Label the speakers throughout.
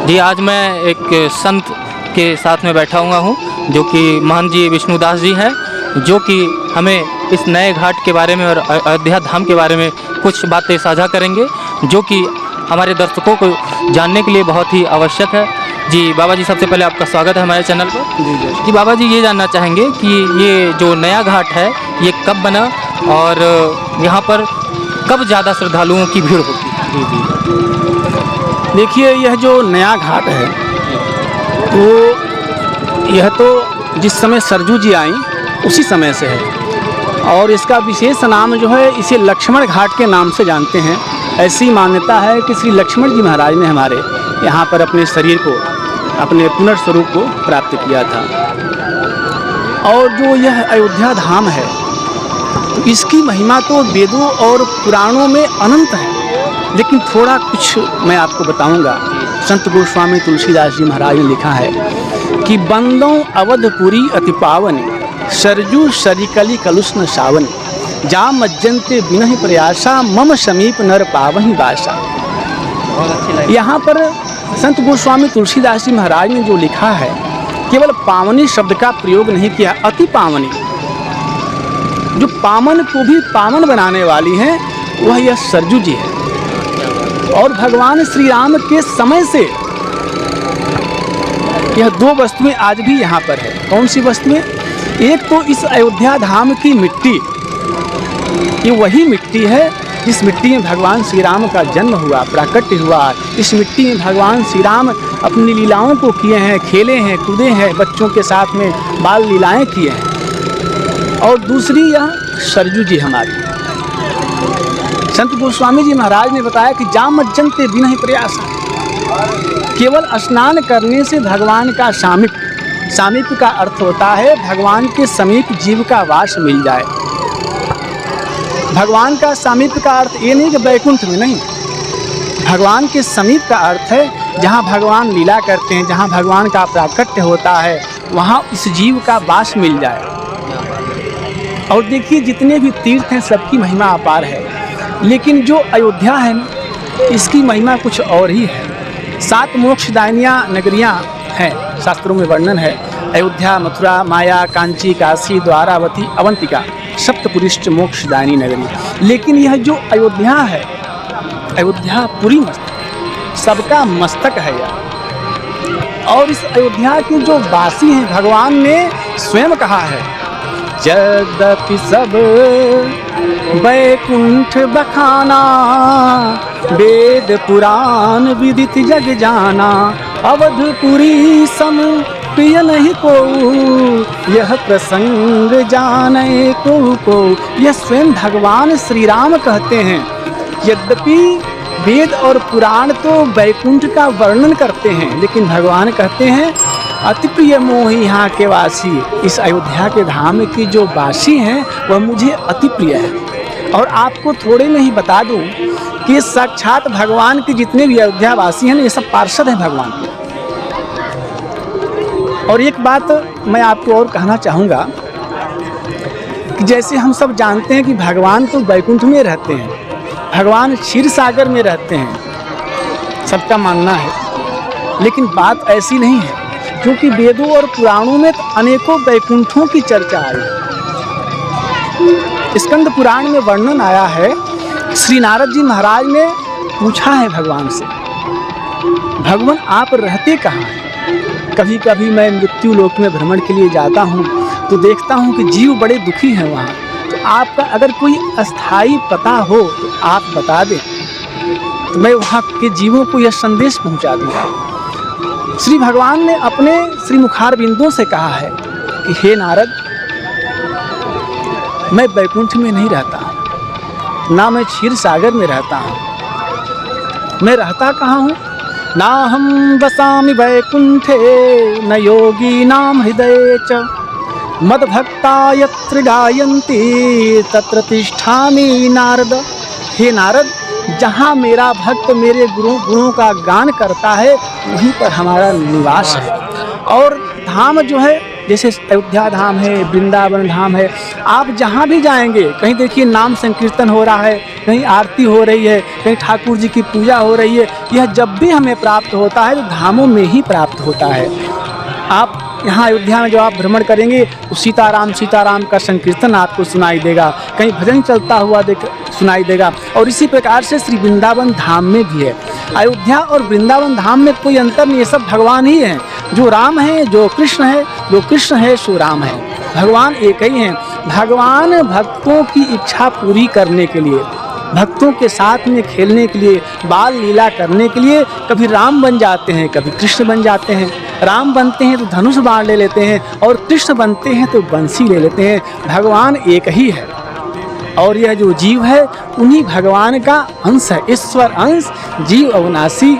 Speaker 1: जी, आज मैं एक संत के साथ में बैठा हुआ हूँ जो कि महंत जी विष्णुदास जी हैं, जो कि हमें इस नए घाट के बारे में और अयोध्या धाम के बारे में कुछ बातें साझा करेंगे, जो कि हमारे दर्शकों को जानने के लिए बहुत ही आवश्यक है। जी बाबा जी, सबसे पहले आपका स्वागत है हमारे चैनल पर। जी बाबा जी, ये जानना चाहेंगे कि ये जो नया घाट है ये कब बना और यहाँ पर कब ज़्यादा श्रद्धालुओं की भीड़ होती है?
Speaker 2: जी। देखिए, यह जो नया घाट है तो यह तो जिस समय सरजू जी आई उसी समय से है, और इसका विशेष नाम जो है इसे लक्ष्मण घाट के नाम से जानते हैं। ऐसी मान्यता है कि श्री लक्ष्मण जी महाराज ने हमारे यहाँ पर अपने शरीर को, अपने पुनर्स्वरूप को प्राप्त किया था। और जो यह अयोध्या धाम है तो इसकी महिमा तो वेदों और पुराणों में अनंत है, लेकिन थोड़ा कुछ मैं आपको बताऊंगा। संत गोस्वामी तुलसीदास जी महाराज ने लिखा है कि बंदों अवधपुरी अति पावन, सरजू सरिकली कलुष्ण सावन, जा मज्जनते बिनहि प्रयासा, मम समीप नर पावहि बासा। यहाँ पर संत गोस्वामी तुलसीदास जी महाराज ने जो लिखा है, केवल पावनी शब्द का प्रयोग नहीं किया, अति पावनी। जो पावन को भी पावन बनाने वाली है वह यह सरजू जी है। और भगवान श्री राम के समय से यह दो वस्तुएं आज भी यहाँ पर है। कौन सी वस्तुएं? एक तो इस अयोध्या धाम की मिट्टी, ये वही मिट्टी है जिस मिट्टी में भगवान श्री राम का जन्म हुआ, प्राकट्य हुआ। इस मिट्टी में भगवान श्री राम अपनी लीलाओं को किए हैं, खेले हैं, कूदे हैं, बच्चों के साथ में बाल लीलाएं किए हैं। और दूसरी यह सरजू जी हमारी। संत गोस्वामी जी महाराज ने बताया कि जा मज्जनते बिनहि प्रयासा, केवल स्नान करने से भगवान का सामीप्य का अर्थ होता है भगवान के समीप जीव का वास मिल जाए। भगवान का सामीप्य का अर्थ ये नहीं कि वैकुंठ में, नहीं। भगवान के समीप का अर्थ है जहाँ भगवान लीला करते हैं, जहाँ भगवान का प्राकट्य होता है, वहाँ इस जीव का वास मिल जाए। और देखिए, जितने भी तीर्थ हैं सबकी महिमा अपार है, लेकिन जो अयोध्या है ना, इसकी महिमा कुछ और ही है। 7 मोक्षदायिनियाँ नगरियाँ हैं, शास्त्रों में वर्णन है। अयोध्या, मथुरा, माया, कांची, काशी, द्वारावती, अवंतिका, सप्तपुरिष्ठ मोक्षदायिनी नगरी। लेकिन यह जो अयोध्या है, अयोध्या पुरी मस्तक, सबका मस्तक है यह। और इस अयोध्या के जो वासी हैं, भगवान ने स्वयं कहा है, यद्यपि सब वैकुंठ बखाना, वेद पुराण विदित जग जाना, अवधपुरी सम प्रिय नहीं को, यह प्रसंग जाने को। यह स्वयं भगवान श्री राम कहते हैं। यद्यपि वेद और पुराण तो वैकुंठ का वर्णन करते हैं, लेकिन भगवान कहते हैं अति प्रिय मोह यहाँ के वासी, इस अयोध्या के धाम की जो वासी हैं वह मुझे अति प्रिय है। और आपको थोड़े में ही बता दूं कि साक्षात भगवान के जितने भी अयोध्या वासी हैं ये सब पार्षद हैं भगवान के। और एक बात मैं आपको और कहना चाहूँगा कि जैसे हम सब जानते हैं कि भगवान तो वैकुंठ में रहते हैं, भगवान क्षीर सागर में रहते हैं, सबका मानना है। लेकिन बात ऐसी नहीं है, क्योंकि वेदों और पुराणों में तो अनेकों वैकुंठों की चर्चा आई है। स्कंद पुराण में वर्णन आया है, श्री नारद जी महाराज ने पूछा है भगवान से, भगवान आप रहते कहाँ हैं? कभी कभी मैं मृत्यु लोक में भ्रमण के लिए जाता हूँ तो देखता हूँ कि जीव बड़े दुखी हैं वहाँ, तो आपका अगर कोई अस्थाई पता हो तो आप बता दें, तो मैं वहाँ के जीवों को यह संदेश पहुँचा दूँगा। श्री भगवान ने अपने श्री मुखार बिंदुओं से कहा है कि हे नारद, मैं वैकुंठ में नहीं रहता हूँ, ना मैं क्षीर सागर में रहता हूँ। मैं रहता कहाँ हूँ? ना हम वसामि वैकुंठे, न योगी नाम हृदय च, मद भक्ता यत्र गायन्ति तत्र तिष्ठामि नारद। हे नारद, जहाँ मेरा भक्त मेरे गुणों का गान करता है वहीं पर हमारा निवास है। और धाम जो है जैसे अयोध्या धाम है, वृंदावन धाम है, आप जहाँ भी जाएंगे कहीं देखिए नाम संकीर्तन हो रहा है, कहीं आरती हो रही है, कहीं ठाकुर जी की पूजा हो रही है। यह जब भी हमें प्राप्त होता है तो धामों में ही प्राप्त होता है। आप यहाँ अयोध्या में जो आप भ्रमण करेंगे तो सीताराम का संकीर्तन आपको सुनाई देगा, कहीं भजन चलता हुआ सुनाई देगा। और इसी प्रकार से श्री वृंदावन धाम में भी है। अयोध्या और वृंदावन धाम में कोई अंतर नहीं, ये सब भगवान ही हैं। जो राम है, जो कृष्ण है सो राम है। भगवान एक ही हैं। भगवान भक्तों की इच्छा पूरी करने के लिए, भक्तों के साथ में खेलने के लिए, बाल लीला करने के लिए कभी राम बन जाते हैं, कभी कृष्ण बन जाते हैं। राम बनते हैं तो धनुष बाण ले लेते हैं और कृष्ण बनते हैं तो बंसी ले लेते हैं। भगवान एक ही है और यह जो जीव है उन्हीं भगवान का अंश है। ईश्वर अंश जीव अविनाशी,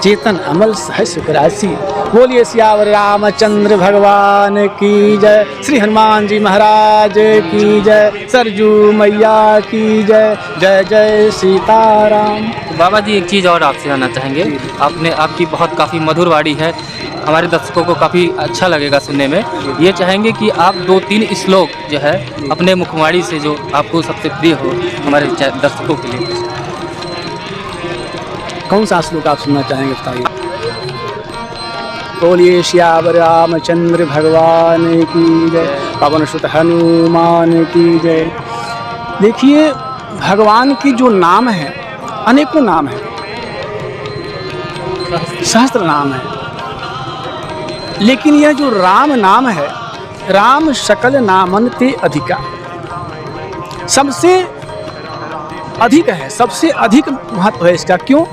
Speaker 2: चेतन अमल सहज सुखराशि। बोलिए सियावर रामचंद्र भगवान की जय, श्री हनुमान जी महाराज की जय, सरजू मैया की जय, जय जय सीताराम।
Speaker 1: बाबा जी एक चीज़ और आपसे जानना चाहेंगे। आपकी काफ़ी मधुर वाणी है, हमारे दर्शकों को काफ़ी अच्छा लगेगा सुनने में। ये चाहेंगे कि आप 2-3 श्लोक जो है अपने मुखवाणी से जो आपको सबसे प्रिय हो हमारे दर्शकों के लिए।
Speaker 2: कौन सा श्लोक आप सुनना चाहेंगे बताइए। बोलिए श्यावर रामचंद्र भगवान की जय, पवन सुत हनुमान की जय। देखिए भगवान की जो नाम है, अनेकों नाम है, सहस्त्र नाम है, लेकिन यह जो राम नाम है, राम सकल नामन ते अधिका, सबसे अधिक है, सबसे अधिक महत्व है इसका। क्यों?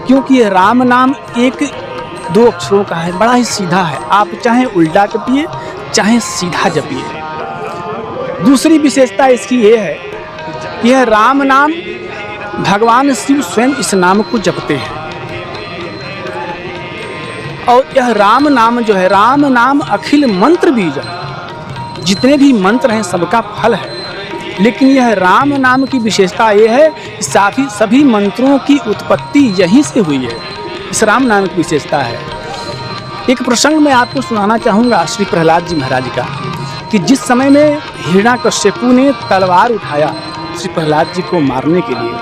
Speaker 2: क्योंकि यह राम नाम 1-2 अक्षरों का है, बड़ा ही सीधा है। आप चाहे उल्टा जपिए चाहे सीधा जपिए। दूसरी विशेषता इसकी ये है कि यह राम नाम भगवान शिव स्वयं इस नाम को जपते हैं। और यह राम नाम जो है, राम नाम अखिल मंत्र बीज, जितने भी मंत्र हैं सबका फल है। लेकिन यह राम नाम की विशेषता ये है कि सभी मंत्रों की उत्पत्ति यहीं से हुई है। इस राम नाम की विशेषता है। एक प्रसंग मैं आपको सुनाना चाहूँगा श्री प्रहलाद जी महाराज का, कि जिस समय में हिरण्याकश्यपु ने तलवार उठाया श्री प्रहलाद जी को मारने के लिए,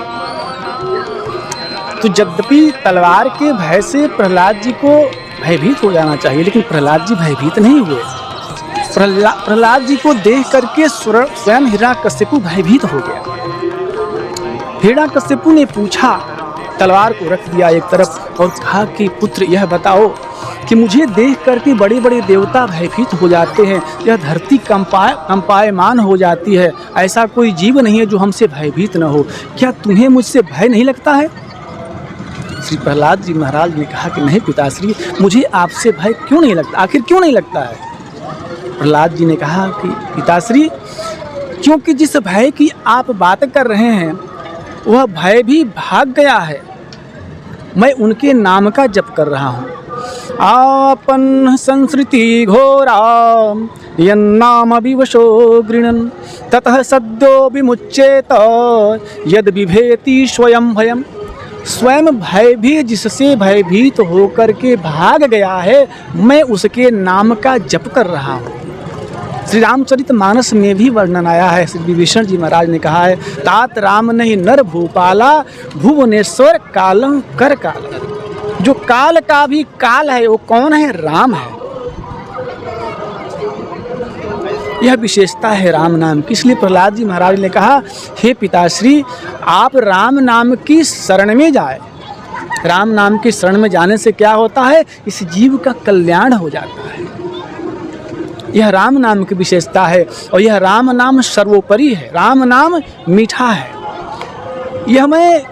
Speaker 2: तो यद्यपि तलवार के भय से प्रहलाद जी को भयभीत हो जाना चाहिए, लेकिन प्रहलाद जी भयभीत नहीं हुए। प्रहलाद जी को देख करके स्वयं हिरण्याकश्यपु भयभीत हो गया। हिरण्याकश्यपु ने पूछा, तलवार को रख दिया एक तरफ और कहा कि पुत्र यह बताओ कि मुझे देख करके बड़े बड़े देवता भयभीत हो जाते हैं, यह धरती कंपायमान हो जाती है, ऐसा कोई जीव नहीं है जो हमसे भयभीत न हो, क्या तुम्हें मुझसे भय नहीं लगता है? श्री प्रहलाद जी महाराज ने कहा कि नहीं पिताश्री, मुझे आपसे भय क्यों नहीं लगता, आखिर क्यों नहीं लगता है? प्रहलाद जी ने कहा कि पिताश्री, क्योंकि जिस भय की आप बात कर रहे हैं वह भय भी भाग गया है, मैं उनके नाम का जप कर रहा हूँ। आपन संस्कृति घोरा यन्नाम विवशो गृणन ततः सद्यो विमुच्येत यद विभेति स्वयं भयम। स्वयं भय भी जिससे भयभीत होकर के भाग गया है, मैं उसके नाम का जप कर रहा हूँ। श्री रामचरितमानस में भी वर्णन आया है। श्री विभीषण जी महाराज ने कहा है, तात राम नहीं नर भूपाला भुवनेश्वर कालम कर काल। जो काल का भी काल है वो कौन है? राम है। यह विशेषता है राम नाम की। इसलिए प्रहलाद जी महाराज ने कहा, हे पिताश्री, आप राम नाम की शरण में जाए। राम नाम की शरण में जाने से क्या होता है? इस जीव का कल्याण हो जाता है। यह राम नाम की विशेषता है और यह राम नाम सर्वोपरि है। राम नाम मीठा है। यह मैं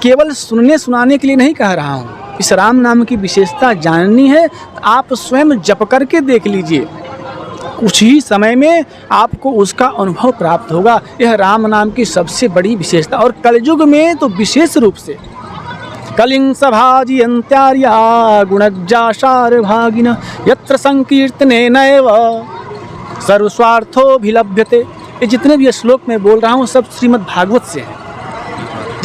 Speaker 2: केवल सुनने सुनाने के लिए नहीं कह रहा हूँ। इस राम नाम की विशेषता जाननी है तो आप स्वयं जप करके देख लीजिए, कुछ ही समय में आपको उसका अनुभव प्राप्त होगा। यह राम नाम की सबसे बड़ी विशेषता, और कलयुग में तो विशेष रूप से कलिंग सभाजी अंत्यार्या गुणज्जाशार भागिन यत्र संकीर्तने नैव सर्वस्वार्थोभिलभ्यते। ये जितने भी श्लोक मैं बोल रहा हूँ सब श्रीमद् भागवत से हैं।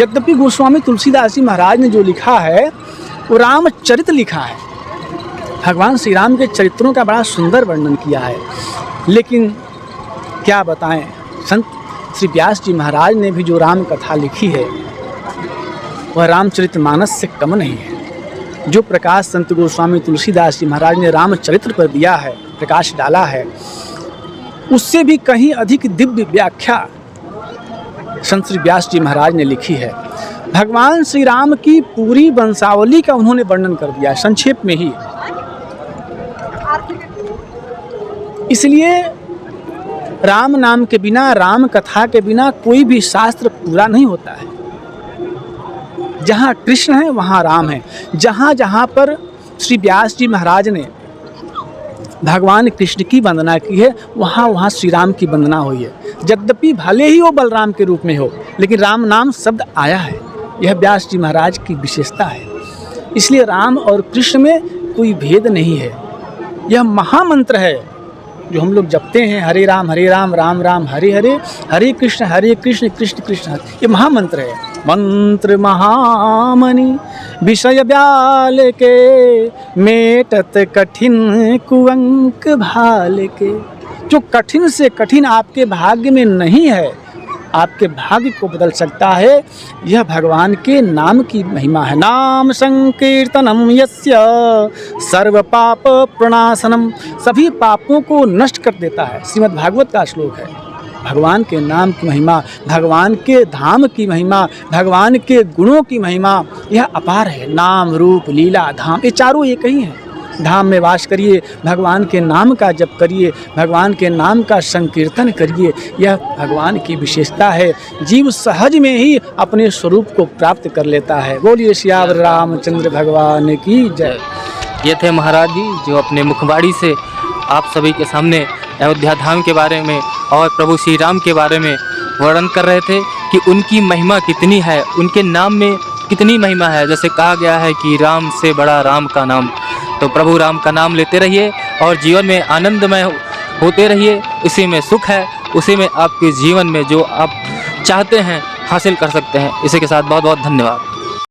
Speaker 2: यद्यपि गोस्वामी तुलसीदास जी महाराज ने जो लिखा है वो रामचरित लिखा है, भगवान श्री राम के चरित्रों का बड़ा सुंदर वर्णन किया है। लेकिन क्या बताएं, संत श्री व्यास जी महाराज ने भी जो राम कथा लिखी है वह रामचरितमानस से कम नहीं है। जो प्रकाश संत गोस्वामी तुलसीदास जी महाराज ने रामचरित्र पर दिया है, प्रकाश डाला है, उससे भी कहीं अधिक दिव्य व्याख्या संत श्री व्यास जी महाराज ने लिखी है। भगवान श्री राम की पूरी वंशावली का उन्होंने वर्णन कर दिया है संक्षेप में ही। इसलिए राम नाम के बिना, राम कथा के बिना कोई भी शास्त्र पूरा नहीं होता है। जहाँ कृष्ण है वहाँ राम है। जहाँ जहाँ पर श्री व्यास जी महाराज ने भगवान कृष्ण की वंदना की है वहाँ वहाँ श्री राम की वंदना हुई है। यद्यपि भले ही वो बलराम के रूप में हो, लेकिन राम नाम शब्द आया है। यह व्यास जी महाराज की विशेषता है। इसलिए राम और कृष्ण में कोई भेद नहीं है। यह महामंत्र है जो हम लोग जपते हैं, हरे राम राम राम हरे हरे, हरे कृष्ण कृष्ण कृष्ण हरे। ये महामंत्र है। मंत्र महामणि विषय ब्याल के, मेटत कठिन कुअंक भाल के। जो कठिन से कठिन आपके भाग्य में नहीं है, आपके भाग्य को बदल सकता है, यह भगवान के नाम की महिमा है। नाम संकीर्तनम यस्य सर्व पाप प्रणाशनम, सभी पापों को नष्ट कर देता है। श्रीमद् भागवत का श्लोक है। भगवान के नाम की महिमा, भगवान के धाम की महिमा, भगवान के गुणों की महिमा यह अपार है। नाम रूप लीला धाम ये चारों एक ही हैं। धाम में वास करिए, भगवान के नाम का जप करिए, भगवान के नाम का संकीर्तन करिए, यह भगवान की विशेषता है। जीव सहज में ही अपने स्वरूप को प्राप्त कर लेता है। बोलिए सियावर रामचंद्र भगवान की जय।
Speaker 1: ये थे महाराज जी जो अपने मुखबाणी से आप सभी के सामने अयोध्या धाम के बारे में और प्रभु श्री राम के बारे में वर्णन कर रहे थे कि उनकी महिमा कितनी है, उनके नाम में कितनी महिमा है। जैसे कहा गया है कि राम से बड़ा राम का नाम। तो प्रभु राम का नाम लेते रहिए और जीवन में आनंदमय होते रहिए। इसी में सुख है, उसी में आपके जीवन में जो आप चाहते हैं हासिल कर सकते हैं। इसी के साथ बहुत बहुत धन्यवाद।